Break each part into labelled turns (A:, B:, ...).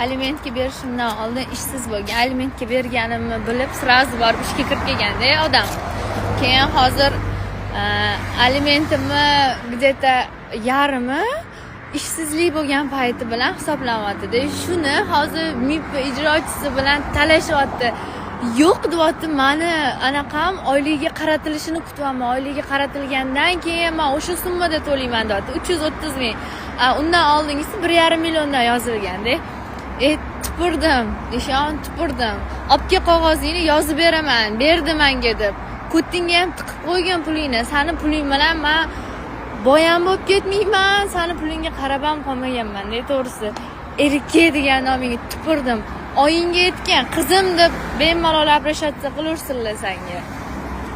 A: alimentga berishimdan oldin ishsiz bo'lgan. Alimentga berganimni bilib, sразу borib ishga kirib kelganda odam. Keyin hozir alimentimni где-то yarmi ishsizlik bo'lgan payti bilan hisoblanyapti. Shuni hozir MIP ijrochisi bilan talashyapti. Yo'q deyapti, meni anaqam oyligiga qaratilishini kutyapman. Oyligiga qaratilgandan keyin men o'sha summada to'layman deyapti. 330 ming. Undan oldingisi 1,5 milliondan yozilganda. Tupurdim. Ishon tupurdim. Obke qog'ozingni yozib beraman, berdi menga deb. Ko'tingga ham tiqib qo'ygan pulingni. Seni puling bilan men boyam bo'lib ketmayman, seni pulingga qarab ham qolmaganman, to'g'risi. Erkak degan nomingga tupurdim. Oyingga yetgan qizim deb bemalol обращаться qilaversinlar senga.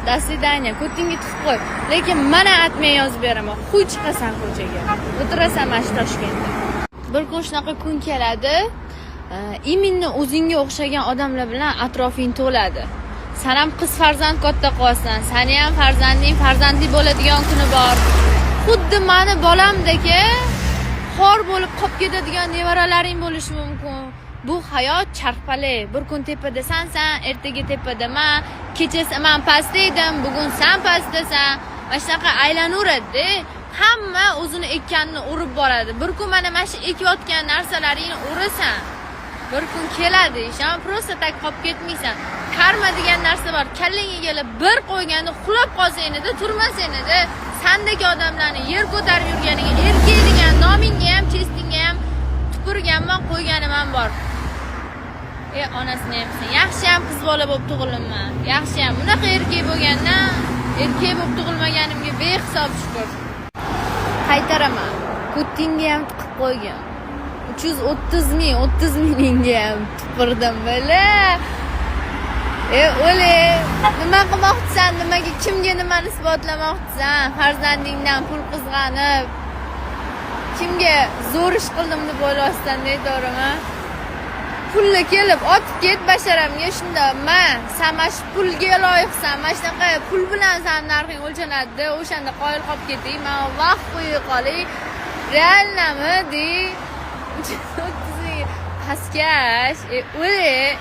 A: До свидания, ko'tingga tiqib qo'y. Lekin mana atmay yozib beraman. Qo'y chiqasan ko'chaga. O'tirasan mana shu Toshkentda. Bir kun shunaqa kun keladi. Imminni o'zingga o'xshagan odamlar bilan atrofing to'ladi. Sen ham qiz farzand katta qolsan, seni ham farzanding farzandli bo'ladigan kuni bor. Xuddi meni bolamdagi xor bo'lib qolib ketadigan nevaralaring bo'lishi mumkin. Bu hayot charxpali. Bir kun tepadasan, ertaga tepadaman, kechasi men pastda edim, bugun sen pastdasan. Mana shunaqa aylanaveradi. Hamma o'zini ekkanini urib boradi. Bir kun mana shu ekayotgan narsalaringni urasan. Bir kun keladi, ishon просто tak qolib ketmaysan. Karma degan narsa bor. Kallangga kelib bir qo'yganda xulab qolsang edi, turmasang edi, sendagi odamlarni yer ko'tarib yurganiga, erkak degan nomingga ham, chestingga ham tupurganman, qo'yganim ham bor. Onasini ham yaxshi ham qiz bola bo'lib tug'ilibman. Yaxshi ham bunaqa erkak bo'lgandan, erkak bo'lib tug'ilmaganimga behisob shukr. Qaytaraman. Ko'tingga ham tiqib qo'ygan. 30 mingga ham tupurdim bala. O'le, nima qilmoqchisan? Nimaga, kimga nimani isbotlamoqchisan? Farzandingdan pul qizg'anib, kimga zo'r ish qildim deb o'ylaysan, to'g'rimi? Pulni kelib otib ket basharamga shunda, sen mana shu pulga loyiqsan. Mana shunaqa pul bilan sen narxing o'lchanadi. O'shanda qoyil qolib keting. Men vaqt qo'yib qolay. Realnami, de. Paskash, o'le